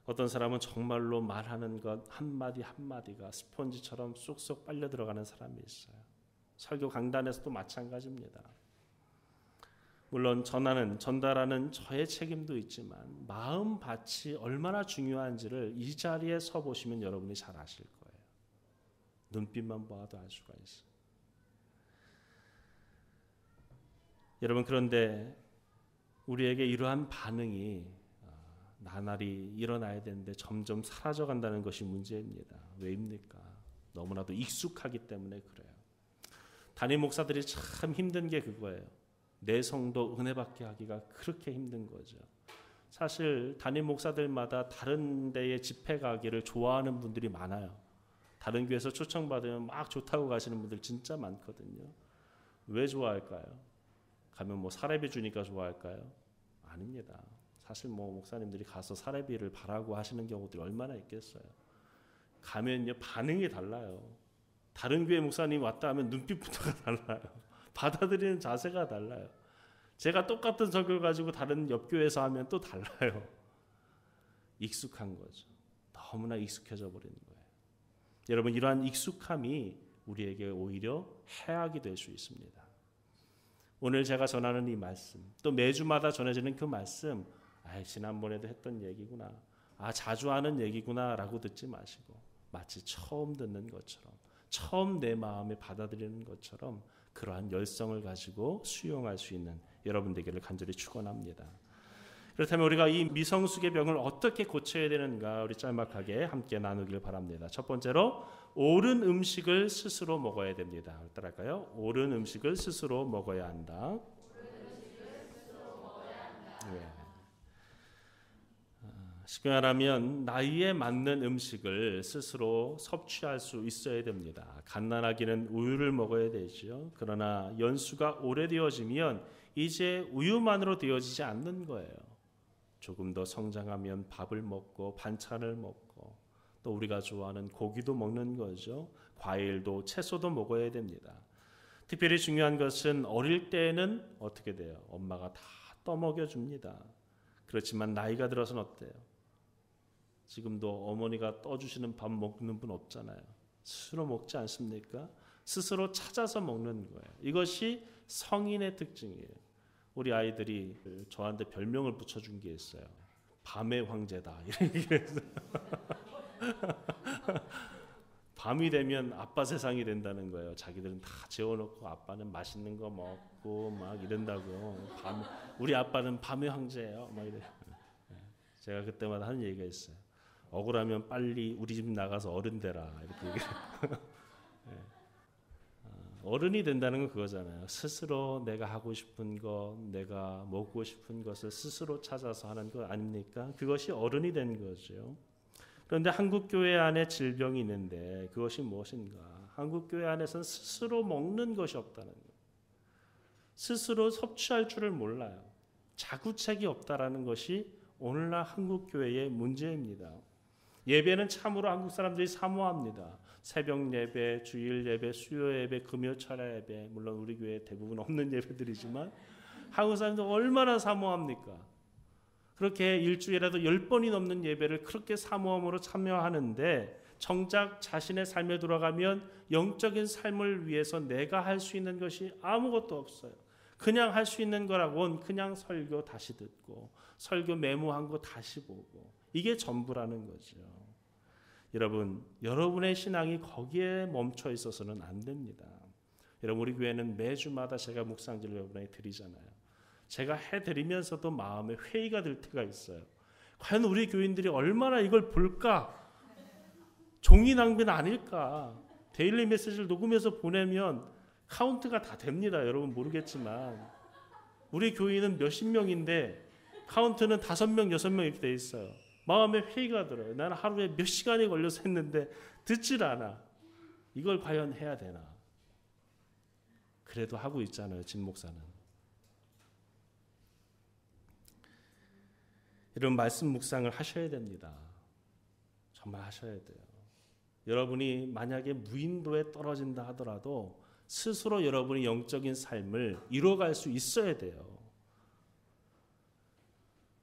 [SPEAKER 1] 어떤 사람은 정말로 말하는 것 한마디 한마디가 스폰지처럼 쏙쏙 빨려 들어가는 사람이 있어요. 설교 강단에서도 마찬가지입니다. 물론 전달하는 저의 책임도 있지만 마음밭이 얼마나 중요한지를 이 자리에 서 보시면 여러분이 잘 아실 거예요. 눈빛만 봐도 알 수가 있어요. 여러분, 그런데 우리에게 이러한 반응이 나날이 일어나야 되는데 점점 사라져간다는 것이 문제입니다. 왜입니까? 너무나도 익숙하기 때문에 그래요. 담임 목사들이 참 힘든 게 그거예요. 내 성도 은혜 받게 하기가 그렇게 힘든 거죠. 사실 담임 목사들마다 다른 데에 집회 가기를 좋아하는 분들이 많아요. 다른 교회에서 초청받으면 막 좋다고 가시는 분들 진짜 많거든요. 왜 좋아할까요? 가면 뭐 사례비 주니까 좋아할까요? 아닙니다. 사실 뭐 목사님들이 가서 사례비를 바라고 하시는 경우들이 얼마나 있겠어요. 가면요 반응이 달라요. 다른 교회 목사님 왔다 하면 눈빛부터가 달라요. 받아들이는 자세가 달라요. 제가 똑같은 설교를 가지고 다른 옆 교회에서 하면 또 달라요. 익숙한 거죠. 너무나 익숙해져 버리는 거예요. 여러분, 이러한 익숙함이 우리에게 오히려 해악이 될 수 있습니다. 오늘 제가 전하는 이 말씀, 또 매주마다 전해지는 그 말씀, 지난번에도 했던 얘기구나, 자주 하는 얘기구나 라고 듣지 마시고 마치 처음 듣는 것처럼, 처음 내 마음에 받아들이는 것처럼 그러한 열성을 가지고 수용할 수 있는 여러분 되기를 간절히 축원합니다. 그렇다면 우리가 이 미성숙의 병을 어떻게 고쳐야 되는가, 우리 짤막하게 함께 나누길 바랍니다. 첫 번째로, 옳은 음식을 스스로 먹어야 됩니다. 따라할까요? 옳은 음식을 스스로 먹어야 한다. 네. 쉽게 말하면 나이에 맞는 음식을 스스로 섭취할 수 있어야 됩니다. 갓난아기는 우유를 먹어야 되죠. 그러나 연수가 오래되어지면 이제 우유만으로 되어지지 않는 거예요. 조금 더 성장하면 밥을 먹고 반찬을 먹고 또 우리가 좋아하는 고기도 먹는 거죠. 과일도 채소도 먹어야 됩니다. 특별히 중요한 것은 어릴 때는 어떻게 돼요? 엄마가 다 떠먹여 줍니다. 그렇지만 나이가 들어서는 어때요? 지금도 어머니가 떠주시는 밥 먹는 분 없잖아요. 스스로 먹지 않습니까? 스스로 찾아서 먹는 거예요. 이것이 성인의 특징이에요. 우리 아이들이 저한테 별명을 붙여준 게 있어요. 밤의 황제다. 이렇게 밤이 되면 아빠 세상이 된다는 거예요. 자기들은 다 재워놓고 아빠는 맛있는 거 먹고 막 이런다고. 우리 아빠는 밤의 황제예요. 막 이래. 제가 그때마다 하는 얘기가 있어요. 억울하면 빨리 우리 집 나가서 어른 되라. 이렇게 얘기해요. 어른이 된다는 건 그거잖아요. 스스로 내가 하고 싶은 것, 내가 먹고 싶은 것을 스스로 찾아서 하는 거 아닙니까? 그것이 어른이 된 거죠. 그런데 한국 교회 안에 질병이 있는데 그것이 무엇인가? 한국 교회 안에서는 스스로 먹는 것이 없다는 거예요. 스스로 섭취할 줄을 몰라요. 자구책이 없다라는 것이 오늘날 한국 교회의 문제입니다. 예배는 참으로 한국 사람들이 사모합니다. 새벽 예배, 주일 예배, 수요 예배, 금요 철야 예배, 물론 우리 교회 대부분 없는 예배들이지만 한국 사람들 얼마나 사모합니까? 그렇게 일주일에도 10번이 넘는 예배를 그렇게 사모함으로 참여하는데 정작 자신의 삶에 돌아가면 영적인 삶을 위해서 내가 할 수 있는 것이 아무것도 없어요. 그냥 할 수 있는 거라고는 그냥 설교 다시 듣고 설교 메모한 거 다시 보고 이게 전부라는 거죠. 여러분, 여러분의 신앙이 거기에 멈춰 있어서는 안 됩니다. 여러분, 우리 교회는 매주마다 제가 묵상지를 여러분에게 드리잖아요. 제가 해드리면서도 마음에 회의가 들 때가 있어요. 과연 우리 교인들이 얼마나 이걸 볼까? 종이 낭비는 아닐까? 데일리 메시지를 녹음해서 보내면 카운트가 다 됩니다. 여러분 모르겠지만 우리 교인은 몇십 명인데 카운트는 5명, 6명 이렇게 돼 있어요. 마음에 회의가 들어요. 나는 하루에 몇 시간이 걸려서 했는데 듣질 않아. 이걸 과연 해야 되나? 그래도 하고 있잖아요. 진 목사는. 이런 말씀 묵상을 하셔야 됩니다. 정말 하셔야 돼요. 여러분이 만약에 무인도에 떨어진다 하더라도 스스로 여러분의 영적인 삶을 이뤄갈 수 있어야 돼요.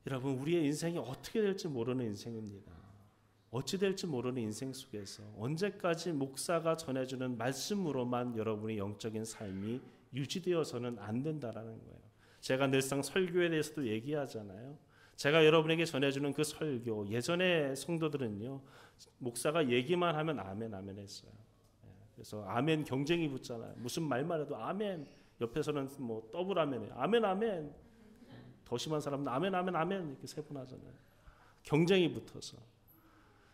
[SPEAKER 1] 여러분, 우리의 인생이 어떻게 될지 모르는 인생입니다. 어찌 될지 모르는 인생 속에서 언제까지 목사가 전해주는 말씀으로만 여러분의 영적인 삶이 유지되어서는 안 된다라는 거예요. 제가 늘상 설교에 대해서도 얘기하잖아요. 제가 여러분에게 전해주는 그 설교, 예전에 성도들은요, 목사가 얘기만 하면 아멘, 아멘 했어요. 그래서 아멘 경쟁이 붙잖아요. 무슨 말만 해도 아멘, 옆에서는 뭐 더블 아멘이에요. 아멘, 아멘. 더 심한 사람은 아멘, 아멘, 아멘 이렇게 세 번 하잖아요. 경쟁이 붙어서.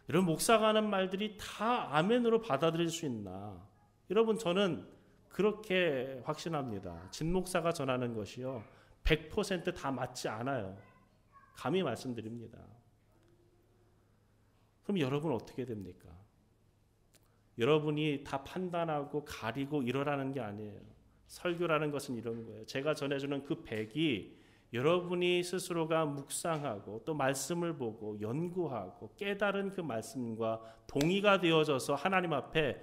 [SPEAKER 1] 이런 목사가 하는 말들이 다 아멘으로 받아들일 수 있나? 여러분, 저는 그렇게 확신합니다. 진 목사가 전하는 것이요, 100% 다 맞지 않아요. 감히 말씀드립니다. 그럼 여러분 어떻게 됩니까? 여러분이 다 판단하고 가리고 이러라는 게 아니에요. 설교라는 것은 이런 거예요. 제가 전해주는 그 100이 여러분이 스스로가 묵상하고 또 말씀을 보고 연구하고 깨달은 그 말씀과 동의가 되어져서 하나님 앞에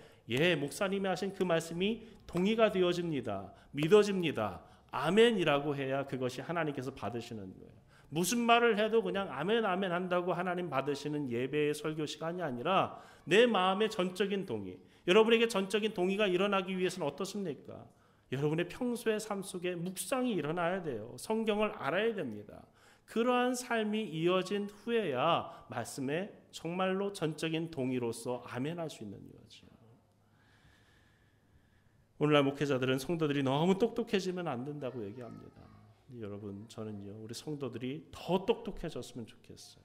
[SPEAKER 1] 목사님이 하신 그 말씀이 동의가 되어집니다. 믿어집니다. 아멘이라고 해야 그것이 하나님께서 받으시는 거예요. 무슨 말을 해도 그냥 아멘 아멘 한다고 하나님 받으시는 예배의 설교 시간이 아니라 내 마음의 전적인 동의. 여러분에게 전적인 동의가 일어나기 위해서는 어떻습니까? 여러분의 평소의 삶 속에 묵상이 일어나야 돼요. 성경을 알아야 됩니다. 그러한 삶이 이어진 후에야 말씀에 정말로 전적인 동의로서 아멘할 수 있는 거죠. 오늘날 목회자들은 성도들이 너무 똑똑해지면 안 된다고 얘기합니다. 여러분, 저는요, 우리 성도들이 더 똑똑해졌으면 좋겠어요.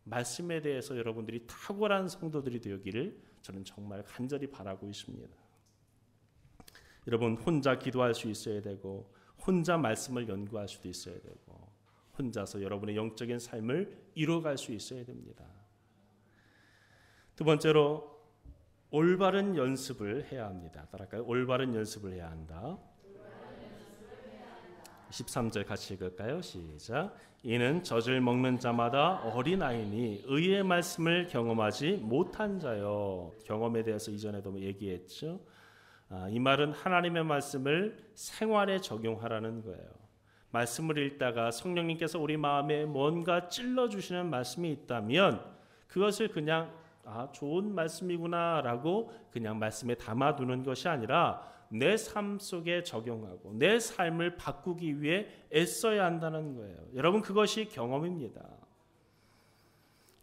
[SPEAKER 1] 말씀에 대해서 여러분들이 탁월한 성도들이 되기를 저는 정말 간절히 바라고 있습니다. 여러분, 혼자 기도할 수 있어야 되고 혼자 말씀을 연구할 수도 있어야 되고 혼자서 여러분의 영적인 삶을 이뤄갈 수 있어야 됩니다. 두 번째로 올바른 연습을 해야 합니다. 따라할까요? 올바른 연습을 해야 한다. 13절 같이 읽을까요? 시작. 이는 젖을 먹는 자마다 어린아이니 의의 말씀을 경험하지 못한 자요. 경험에 대해서 이전에도 얘기했죠. 이 말은 하나님의 말씀을 생활에 적용하라는 거예요. 말씀을 읽다가 성령님께서 우리 마음에 뭔가 찔러주시는 말씀이 있다면 그것을 그냥 좋은 말씀이구나 라고 그냥 말씀에 담아두는 것이 아니라 내 삶 속에 적용하고 내 삶을 바꾸기 위해 애써야 한다는 거예요. 여러분, 그것이 경험입니다.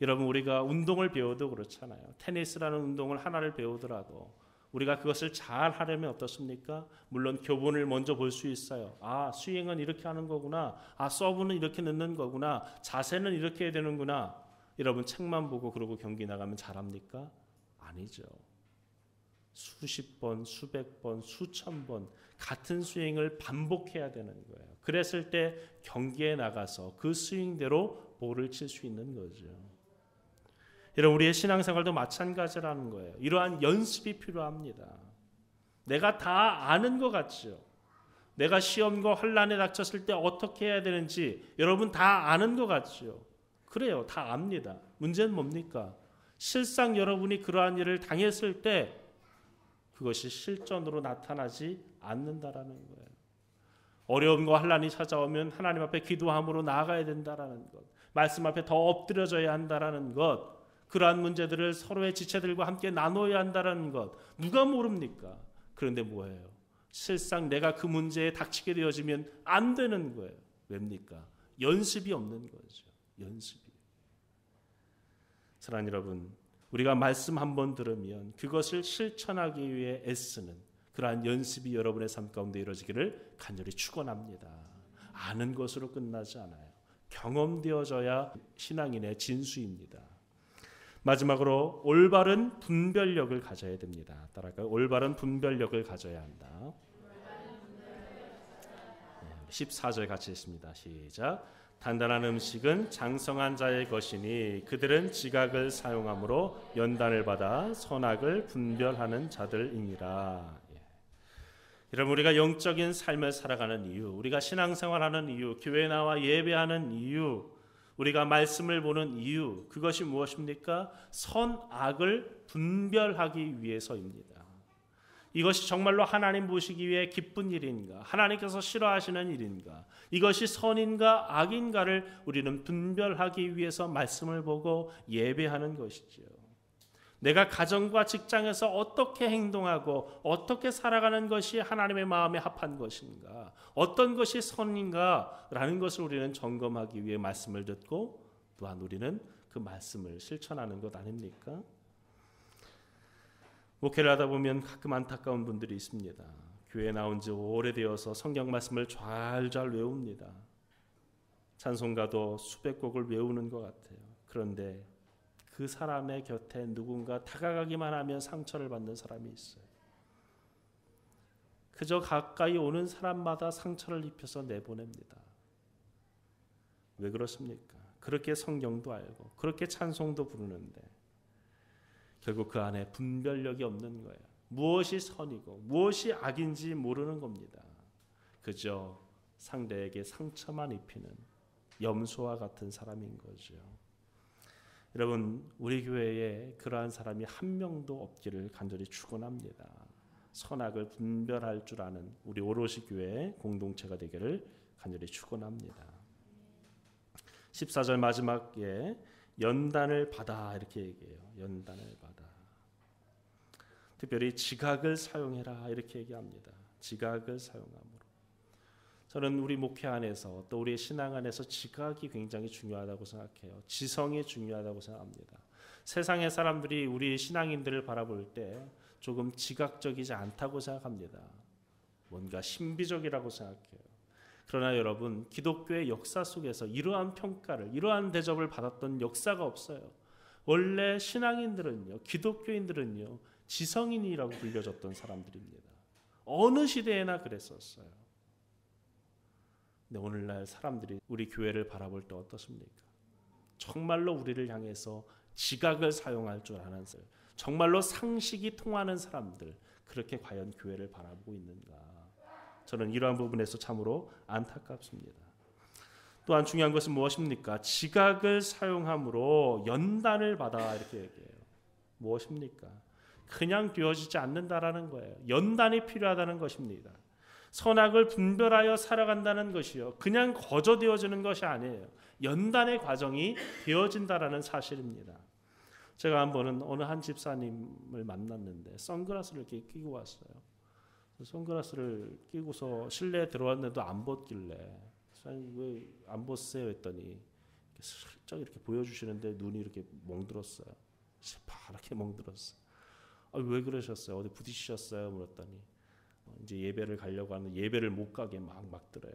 [SPEAKER 1] 여러분, 우리가 운동을 배워도 그렇잖아요. 테니스라는 운동을 하나를 배우더라도 우리가 그것을 잘 하려면 어떻습니까? 물론 교본을 먼저 볼 수 있어요. 스윙은 이렇게 하는 거구나. 서브는 이렇게 넣는 거구나. 자세는 이렇게 해야 되는구나. 여러분, 책만 보고 그러고 경기 나가면 잘합니까? 아니죠. 수십 번, 수백 번, 수천 번 같은 스윙을 반복해야 되는 거예요. 그랬을 때 경기에 나가서 그 스윙대로 볼을 칠 수 있는 거죠. 여러분, 우리의 신앙생활도 마찬가지라는 거예요. 이러한 연습이 필요합니다. 내가 다 아는 것 같죠. 내가 시험과 환난에 닥쳤을 때 어떻게 해야 되는지 여러분 다 아는 것 같죠. 그래요, 다 압니다. 문제는 뭡니까? 실상 여러분이 그러한 일을 당했을 때 그것이 실전으로 나타나지 않는다라는 거예요. 어려움과 환난이 찾아오면 하나님 앞에 기도함으로 나아가야 된다라는 것, 말씀 앞에 더 엎드려져야 한다라는 것, 그러한 문제들을 서로의 지체들과 함께 나눠야 한다라는 것, 누가 모릅니까? 그런데 뭐예요? 실상 내가 그 문제에 닥치게 되어지면 안 되는 거예요. 왜입니까? 연습이 없는 거죠. 연습이. 사랑하는 여러분, 우리가 말씀 한번 들으면 그것을 실천하기 위해 애쓰는 그러한 연습이 여러분의 삶 가운데 이루어지기를 간절히 축원합니다. 아는 것으로 끝나지 않아요. 경험되어져야 신앙인의 진수입니다. 마지막으로 올바른 분별력을 가져야 됩니다. 따라할까요? 올바른 분별력을 가져야 한다. 14절 같이 읽습니다. 시작. 단단한 음식은 장성한 자의 것이니 그들은 지각을 사용함으로 연단을 받아 선악을 분별하는 자들이니라. 여러분, 우리가 영적인 삶을 살아가는 이유, 우리가 신앙생활하는 이유, 교회 나와 예배하는 이유, 우리가 말씀을 보는 이유, 그것이 무엇입니까? 선악을 분별하기 위해서입니다. 이것이 정말로 하나님 보시기 위해 기쁜 일인가? 하나님께서 싫어하시는 일인가? 이것이 선인가 악인가를 우리는 분별하기 위해서 말씀을 보고 예배하는 것이지요. 내가 가정과 직장에서 어떻게 행동하고 어떻게 살아가는 것이 하나님의 마음에 합한 것인가? 어떤 것이 선인가라는 것을 우리는 점검하기 위해 말씀을 듣고 또한 우리는 그 말씀을 실천하는 것 아닙니까? 목회를 하다 보면 가끔 안타까운 분들이 있습니다. 교회에 나온 지 오래되어서 성경 말씀을 잘 외웁니다. 찬송가도 수백 곡을 외우는 것 같아요. 그런데 그 사람의 곁에 누군가 다가가기만 하면 상처를 받는 사람이 있어요. 그저 가까이 오는 사람마다 상처를 입혀서 내보냅니다. 왜 그렇습니까? 그렇게 성경도 알고 그렇게 찬송도 부르는데 결국 그 안에 분별력이 없는 거예요. 무엇이 선이고 무엇이 악인지 모르는 겁니다. 그저 상대에게 상처만 입히는 염소와 같은 사람인 거죠. 여러분, 우리 교회에 그러한 사람이 한 명도 없기를 간절히 축원합니다. 선악을 분별할 줄 아는 우리 오롯이 교회 공동체가 되기를 간절히 축원합니다. 14절 마지막에 연단을 받아 이렇게 얘기해요. 연단을 받아. 특별히 지각을 사용해라 이렇게 얘기합니다. 지각을 사용함으로. 저는 우리 목회 안에서 또 우리의 신앙 안에서 지각이 굉장히 중요하다고 생각해요. 지성이 중요하다고 생각합니다. 세상의 사람들이 우리 신앙인들을 바라볼 때 조금 지각적이지 않다고 생각합니다. 뭔가 신비적이라고 생각해요. 그러나 여러분, 기독교의 역사 속에서 이러한 평가를, 이러한 대접을 받았던 역사가 없어요. 원래 신앙인들은요, 기독교인들은요, 지성인이라고 불려졌던 사람들입니다. 어느 시대에나 그랬었어요. 근데 오늘날 사람들이 우리 교회를 바라볼 때 어떻습니까? 정말로 우리를 향해서 지각을 사용할 줄 아는 사람, 정말로 상식이 통하는 사람들, 그렇게 과연 교회를 바라보고 있는가? 저는 이러한 부분에서 참으로 안타깝습니다. 또한 중요한 것은 무엇입니까? 지각을 사용함으로 연단을 받아 이렇게 얘기해요. 무엇입니까? 그냥 되어지지 않는다라는 거예요. 연단이 필요하다는 것입니다. 선악을 분별하여 살아간다는 것이요, 그냥 거저 되어지는 것이 아니에요. 연단의 과정이 되어진다라는 사실입니다. 제가 한 번은 어느 한 집사님을 만났는데 선글라스를 이렇게 끼고 왔어요. 선글라스를 끼고서 실내에 들어왔는데도 안 벗길래 왜 안 벗으세요 했더니 슬쩍 이렇게 보여주시는데 눈이 이렇게 멍들었어요. 파랗게 멍들었어요. 왜 그러셨어요? 어디 부딪히셨어요? 물었더니 이제 예배를 가려고 하는데 예배를 못 가게 막 막더래요.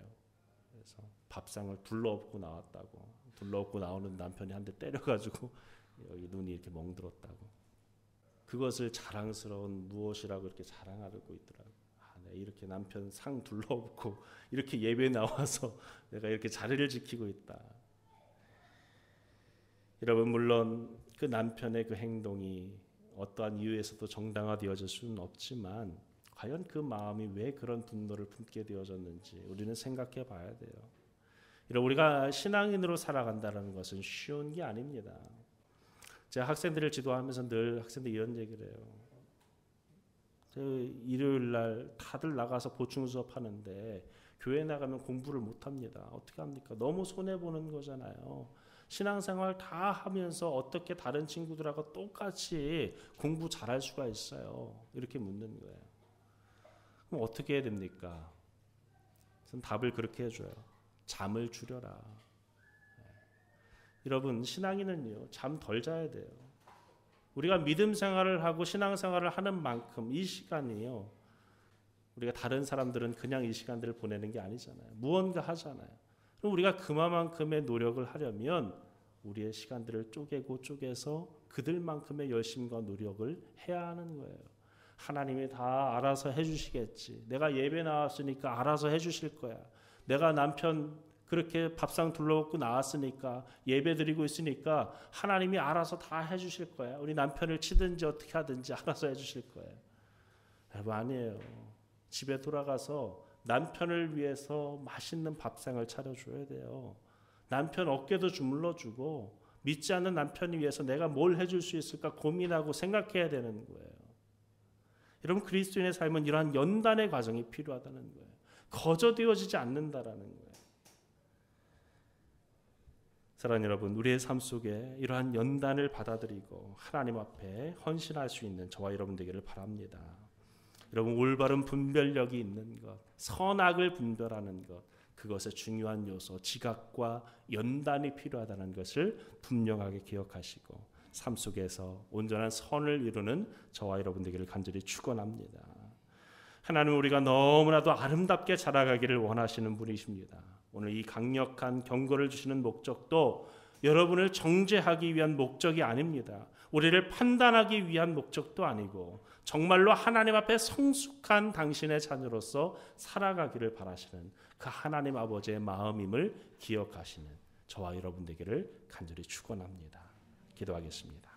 [SPEAKER 1] 그래서 밥상을 둘러엎고 나왔다고. 둘러엎고 나오는 남편이 한 대 때려가지고 여기 눈이 이렇게 멍들었다고. 그것을 자랑스러운 무엇이라고 이렇게 자랑하고 있더라고요. 내가 이렇게 남편 상 둘러엎고 이렇게 예배에 나와서 내가 이렇게 자리를 지키고 있다. 여러분, 물론 그 남편의 그 행동이 어떠한 이유에서도 정당화되어질 수는 없지만 과연 그 마음이 왜 그런 분노를 품게 되어졌는지 우리는 생각해 봐야 돼요. 우리가 신앙인으로 살아간다는 것은 쉬운 게 아닙니다. 제가 학생들을 지도하면서 늘 학생들 이런 얘기를 해요. 일요일 날 다들 나가서 보충 수업하는데 교회 나가면 공부를 못합니다. 어떻게 합니까? 너무 손해보는 거잖아요. 신앙생활 다 하면서 어떻게 다른 친구들하고 똑같이 공부 잘할 수가 있어요? 이렇게 묻는 거예요. 그럼 어떻게 해야 됩니까? 저는 답을 그렇게 해줘요. 잠을 줄여라. 여러분, 신앙인은요, 잠 덜 자야 돼요. 우리가 믿음 생활을 하고 신앙 생활을 하는 만큼 이 시간이요, 우리가 다른 사람들은 그냥 이 시간들을 보내는 게 아니잖아요. 무언가 하잖아요. 그럼 우리가 그만큼의 노력을 하려면 우리의 시간들을 쪼개서 그들만큼의 열심과 노력을 해야 하는 거예요. 하나님이 다 알아서 해주시겠지. 내가 예배 나왔으니까 알아서 해주실 거야. 내가 남편 그렇게 밥상 둘러엎고 나왔으니까 예배 드리고 있으니까 하나님이 알아서 다 해주실 거야. 우리 남편을 치든지 어떻게 하든지 알아서 해주실 거예요. 여러분, 아니에요. 집에 돌아가서 남편을 위해서 맛있는 밥상을 차려줘야 돼요. 남편 어깨도 주물러주고 믿지 않는 남편을 위해서 내가 뭘 해줄 수 있을까 고민하고 생각해야 되는 거예요. 여러분, 그리스도인의 삶은 이러한 연단의 과정이 필요하다는 거예요. 거저 되어지지 않는다라는 거예요. 사랑하는 여러분, 우리의 삶 속에 이러한 연단을 받아들이고 하나님 앞에 헌신할 수 있는 저와 여러분 되기를 바랍니다. 여러분, 올바른 분별력이 있는 것, 선악을 분별하는 것, 그것의 중요한 요소, 지각과 연단이 필요하다는 것을 분명하게 기억하시고 삶 속에서 온전한 선을 이루는 저와 여러분 되기를 간절히 축원합니다. 하나님, 우리가 너무나도 아름답게 자라가기를 원하시는 분이십니다. 오늘 이 강력한 경고를 주시는 목적도 여러분을 정죄하기 위한 목적이 아닙니다. 우리를 판단하기 위한 목적도 아니고 정말로 하나님 앞에 성숙한 당신의 자녀로서 살아가기를 바라시는 그 하나님 아버지의 마음임을 기억하시는 저와 여러분 되기를 간절히 축원합니다. 기도하겠습니다.